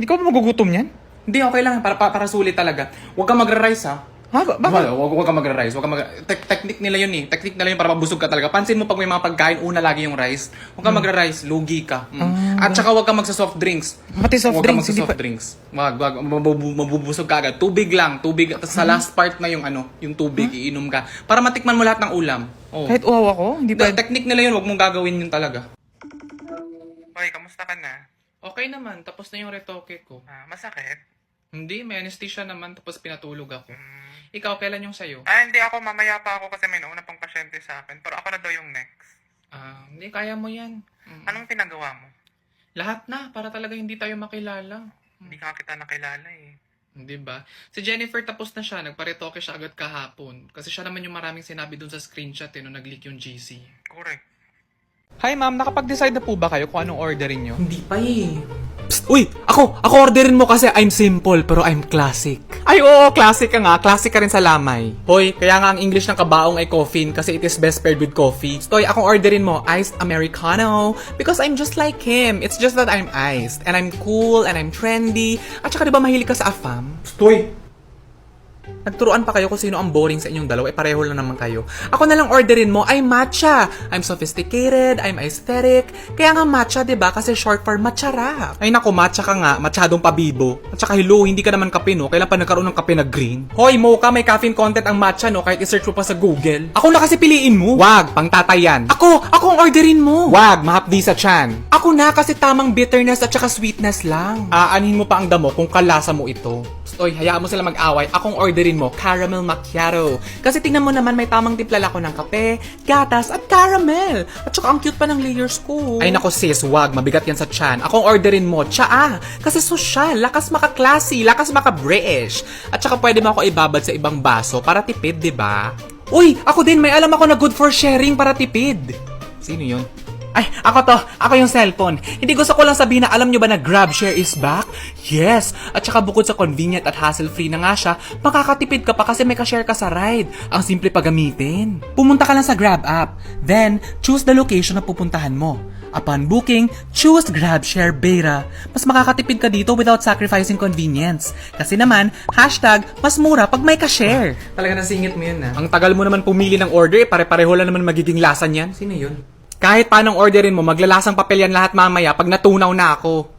Hindi ka ba magugutom yan? Hindi, okay lang. Para sulit talaga. Huwag kang magra-rice, ha? Ha? Bakit? Huwag kang magra-rice. Technique nila yun, eh. Technique nila yun para mabusog ka talaga. Pansin mo pag may mga pagkain, una lagi yung rice. Huwag kang magra-rice. Lugi ka. At saka huwag kang magsa-soft drinks. Pati soft Huwag kang drinks, hindi magsa-soft drinks. Wag. Mabubusog ka agad. Tubig lang. Tubig. Tapos sa last part na yung tubig, iinom ka. Para matikman mo lahat ng ulam. Oh. Kahit uhaw ako? Hindi pa. Technique nila yun. Huwag mong gagawin yun talaga. Hoy, kamusta ka na? Okay naman. Tapos na yung retoke ko. Masakit? Hindi, may anesthesia naman. Tapos pinatulog ako. Ikaw, kailan yung sayo? Hindi ako. Mamaya pa ako kasi may nauna pang pasyente sa akin. Pero ako na daw yung next. Hindi, kaya mo yan. Anong pinagawa mo? Lahat na, para talaga hindi tayo makilala. Hindi ka kita nakilala eh. Di ba? Si Jennifer tapos na siya, nagparetoke siya agad kahapon. Kasi siya naman yung maraming sinabi dun sa screenshot nung nag-leak yung GC. Correct. Hi ma'am, nakapag-decide na po ba kayo kung anong orderin nyo? Hindi pa eh. Psst, uy! Ako orderin mo kasi I'm simple pero I'm classic. Ay oo, classic ka nga. Classic ka rin sa lamay. Hoy, kaya nga ang English ng kabaong ay coffin kasi it is best paired with coffee. Stoy, akong orderin mo, iced Americano. Because I'm just like him. It's just that I'm iced. And I'm cool, and I'm trendy. At saka diba mahilig ka sa afam? Stoy! Nagturuan pa kayo kung sino ang boring sa inyong dalawa, pareho lang naman kayo. Ako na lang orderin mo ay matcha. I'm sophisticated, I'm aesthetic. Kaya nga matcha, 'di ba? Kasi short for matcharap. Ay nako, matcha ka nga, matsyadong pabibo. At saka hello, hindi ka naman kape no? Kailan pa nagkaroon ng kape na green? Hoy, Mocha, may caffeine content ang matcha, no? Kahit i-search mo pa sa Google. Ako na kasi piliin mo. Wag, pang tatay yan. Ako ang orderin mo. Wag, mahapdi sa chan. Ako na kasi tamang bitterness at saka sweetness lang. Aanhin mo pa ang damo kung kalasa mo ito. Stoy, hayaan mo sila mag-away. Akong orderin mo, caramel macchiato. Kasi tingnan mo naman, may tamang timpla ako ng kape, gatas, at caramel. At saka ang cute pa ng layers ko. Ay nako sis, wag, mabigat yan sa chan. Akong orderin mo, tsaa. Kasi social, lakas maka-classy, lakas maka-British. At saka pwede mo ako ibabad sa ibang baso para tipid, di ba? Uy, ako din, may alam ako na good for sharing para tipid. Sino yun? Ay, ako yung cellphone. Hindi gusto ko lang sabihin na alam nyo ba na GrabShare is back? Yes! At saka bukod sa convenient at hassle-free na nga siya, makakatipid ka pa kasi may ka-share ka sa ride. Ang simple pa gamitin. Pumunta ka lang sa Grab app. Then, choose the location na pupuntahan mo. Upon booking, choose GrabShare Beta. Mas makakatipid ka dito without sacrificing convenience. Kasi naman, hashtag, mas mura pag may ka-share. Talaga nasingit mo yun, ha? Ang tagal mo naman pumili ng order, pare-pareho lang naman magiging lasa niyan. Sino yun? Kahit paanong orderin mo, maglalasang papel yan lahat mamaya pag natunaw na ako.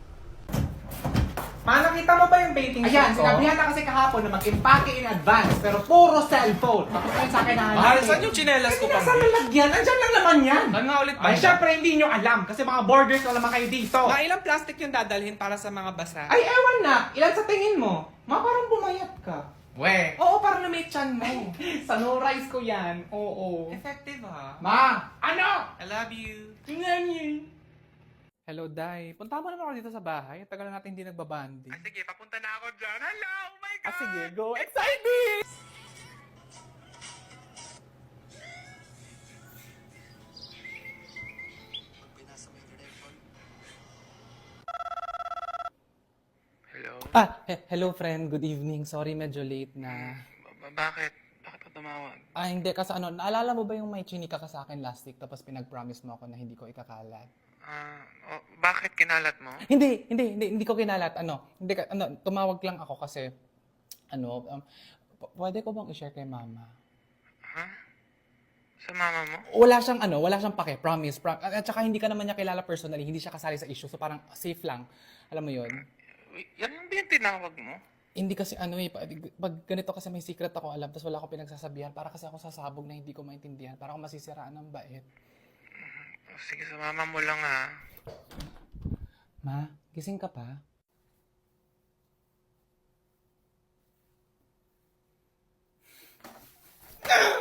Ma, nakita mo ba yung baking Ayan, sheet ko? sinabihan na kasi kahapon na mag-impake in advance, pero puro cellphone. Tapos ayun sa akin na Mahal, saan yung tsinelas ko pa? Nasa lalagyan, andyan lang naman yan. Saan nga ulit ba? Ay, syempre hindi nyo alam, kasi mga borders wala naman kayo dito. Mga ilang plastic yung dadalhin para sa mga basa? Ay, ewan na, ilan sa tingin mo? Ma, parang bumayat ka. We. Oo, parang lumit chan mo. Sa no rice ko yan. Oo. Effective ha. Ma! Ano? I love you. Hello, Day. Punta mo naman ako dito sa bahay. Tagal na natin hindi nagbabanding. Sige, papunta na ako dyan. Hello! Oh my God! Sige, go. Excited! Hello? Hello friend. Good evening. Sorry, medyo late na. Bakit? Bakit ka tumawag? Hindi. Kasi naalala mo ba yung may chinika ka sa akin last week tapos pinag-promise mo ako na hindi ko ikakalat? Bakit kinalat mo? Hindi ko kinalat. Tumawag lang ako kasi, pwede ko bang i-share kay mama? Sa mama mo? Wala siyang pake, promise. At saka hindi ka naman niya kilala personally, hindi siya kasali sa issue, so parang safe lang. Alam mo yun? Yan lang din tinawag mo? Hindi kasi pag ganito kasi may secret ako alam, tapos wala akong pinagsasabihan, para kasi ako sasabog na hindi ko maintindihan, para ako masisiraan ng bait. Sige, sa mama mo lang ha. Ma, gising ka pa?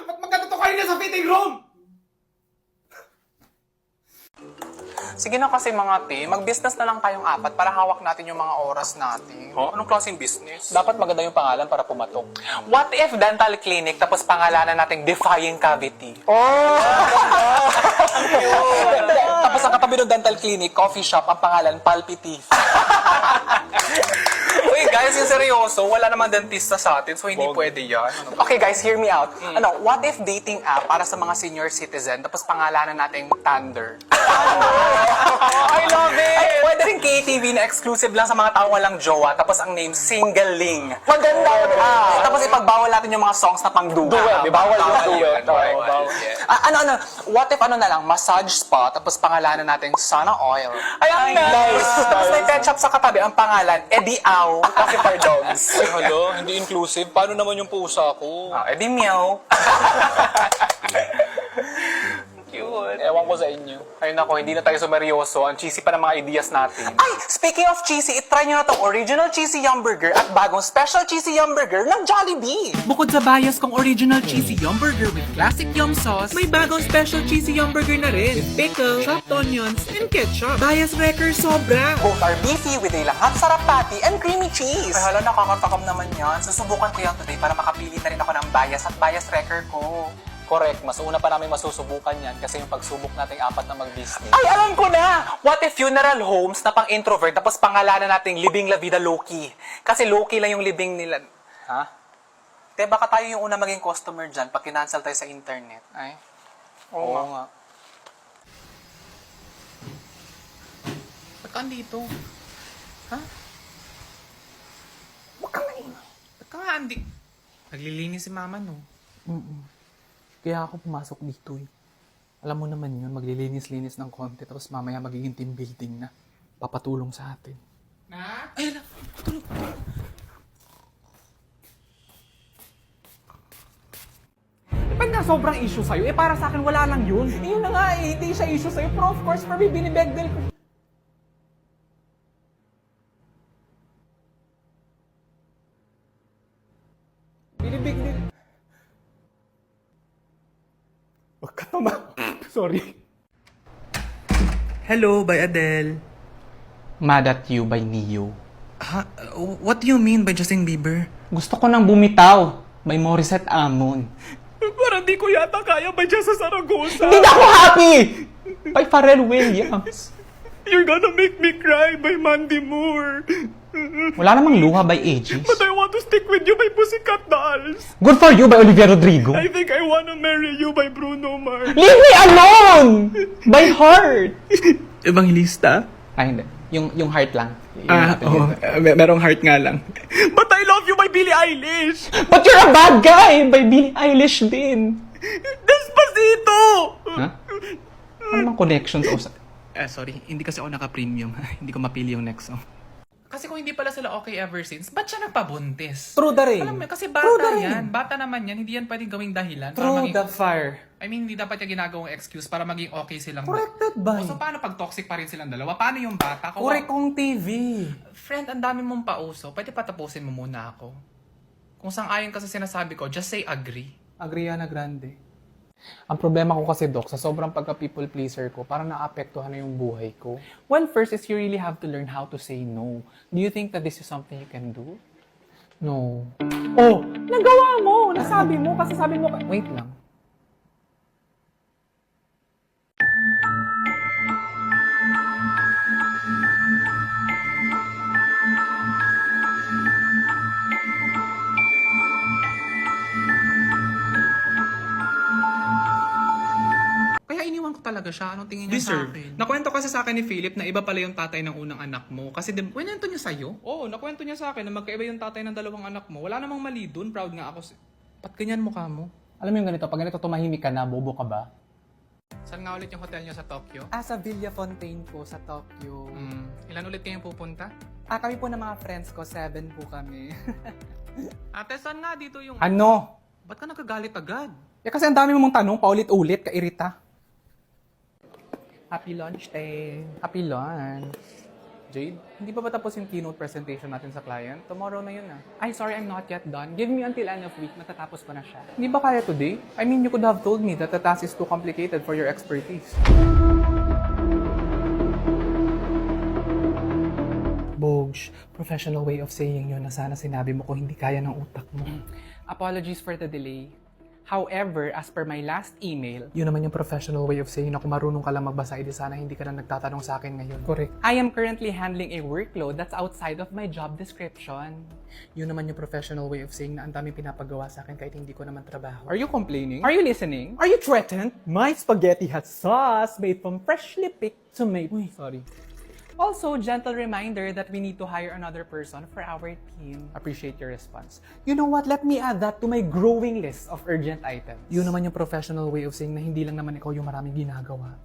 Ba't magkatuto kayo na sa fitting room? Sige na kasi mga te, mag-business na lang tayong apat para hawak natin yung mga oras natin. Anong klaseng business? Dapat maganda yung pangalan para pumatok. What if dental clinic tapos pangalanan natin defying cavity? Tapos ang katabi ng dental clinic, coffee shop, ang pangalan Palpy Teeth. Uy guys, yung seryoso, wala namang dentista sa atin, so hindi pwede yan. Okay guys, hear me out. What if dating app para sa mga senior citizen tapos pangalanan natin Thunder? I love it! Ay, pwede rin KTV na exclusive lang sa mga taong walang jowa tapos ang name Singling. Maganda yun! Tapos ipagbawal natin yung mga songs na pang duet. Bawal yung duet. What if na lang, massage spa tapos pangalanan natin Sana Oil. Ay, ang nice! Tapos may pet shop sa katabi, ang pangalan, Eddie Au, kasi for dogs. Hello, hindi inclusive. Paano naman yung pusa ko? Eddie Meow. Cute. Ewan ko sa inyo. Ay nako, hindi na tayo sumeryoso. Ang cheesy pa ng mga ideas natin. Ay, speaking of cheesy, itry nyo na tong original cheesy yum burger at bagong special cheesy yum burger ng Jollibee. Bukod sa bias kong original cheesy yum burger with classic yum sauce, may bagong special cheesy yum burger na rin with pickle, chopped onions, and ketchup. Bias wrecker sobra! Both are beefy with a lahat sarap patty and creamy cheese. Ay hala, nakakatakam naman yan. Susubukan ko yan today para makapili na rin ako ng bias at bias wrecker ko. Correct. Mas una pa namin masusubukan yan kasi yung pagsubok nating apat na mag-business. Ay, alam ko na! What if funeral homes na pang introvert tapos pangalanan nating Libing La Vida Loki? Kasi Loki lang yung libing nila. Ha? Te, baka tayo yung una maging customer dyan pag kinancel tayo sa internet. Ay? Oo nga. Ba't ka andito? Ha? Ba't ka maingay? Ba't ka nga andi? Naglilinis si mama, no? Kaya ako pumasok dito eh. Alam mo naman yun, maglilinis-linis ng konti tapos mamaya magiging team building na. Papatulong sa atin. Na? Ay, tulog. Ba't nga sobrang issue sa'yo? Para sa akin wala lang yun. Yun na nga hindi siya issue sa'yo. Pero of course, for me, binibegdel ko. Binibegdel. Huwag ka tama. Sorry. Hello, by Adele. Mad at You by Neo. Ha? What do you mean by Justin Bieber? Gusto ko nang bumitaw by Morissette Amon. Parang di ko yata kaya ba dyan sa Saragosa? Hindi na ako happy! By Pharrell Williams. You're gonna make me cry by Mandy Moore. Wala namang luha by Aegis. But I want to stick with you by Pussycat Dolls. Good for You by Olivia Rodrigo. I think I wanna marry you by Bruno Mars. Leave me alone! By Heart. Evangelista? Ay, hindi. Yung Heart lang. Yung Merong heart nga lang. But I love you by Billie Eilish. But you're a bad guy by Billie Eilish din. Despacito! Ha? Ano namang connections? Sorry, hindi kasi ako naka-premium. Hindi ko mapili yung next song. Kasi kung hindi pala sila okay ever since, ba't siya nagpabuntis? True the rain. Alam mo, kasi bata yan. Bata naman yan. Hindi yan pwedeng gawing dahilan. para Through maging, the fire. I mean, hindi dapat yung ginagawang excuse para maging okay silang Corrected by. So, paano pag toxic pa rin silang dalawa? Paano yung bata? Correct kong TV. Friend, ang dami mong pauso. Pwede patapusin mo muna ako. Kung sang-ayon ka sa sinasabi ko, just say agree. Agriana Grande. Ang problema ko kasi, Doc, sa sobrang pagka-people pleaser ko, parang naapektuhan na yung buhay ko. Well, first is you really have to learn how to say no. Do you think that this is something you can do? No. Oh! Nagawa mo! Nasabi mo! Kasi sabi mo... Wait lang. Kaya iniwan ko talaga siya. Anong tingin niya sa akin? Nakwento kasi sa akin ni Philip na iba pala yung tatay ng unang anak mo. Kasi Kwento niya sa'yo? Oo, nakwento niya sa akin na magkaiba yung tatay ng dalawang anak mo. Wala namang mali dun. Proud nga ako. Ba't ganyan mukha mo? Alam mo yung ganito, pag ganito tumahimik ka na, bobo ka ba? Saan nga ulit yung hotel niyo sa Tokyo? Sa Villa Fontaine po sa Tokyo. Ilan ulit kayong pupunta? Kami po ng mga friends ko, 7 po kami. Ate, saan nga dito yung... Ano? Ba't ka nagagalit agad? Kasi ang dami mong tanong, paulit-ulit, kairita. Happy lunch, te. Happy lunch. Jade, hindi pa ba tapos yung keynote presentation natin sa client? Tomorrow na yun ah. Ay, sorry, I'm not yet done. Give me until end of week, matatapos ko na siya. Hindi ba kaya today? I mean, you could have told me that the task is too complicated for your expertise. Bogs, professional way of saying yun na sana sinabi mo kung hindi kaya ng utak mo. Apologies for the delay. However, as per my last email, Yun naman yung professional way of saying na kung marunong ka lang magbasa, edi sana hindi ka na nagtatanong sa akin ngayon. Correct. I am currently handling a workload that's outside of my job description. Yun naman yung professional way of saying na ang daming pinapagawa sa akin kahit hindi ko naman trabaho. Are you complaining? Are you listening? Are you threatened? My spaghetti has sauce made from freshly picked tomato. Uy, sorry. Also, gentle reminder that we need to hire another person for our team. Appreciate your response. You know what? Let me add that to my growing list. Of urgent items. Yun naman yung professional way of saying na hindi lang naman ikaw yung maraming ginagawa.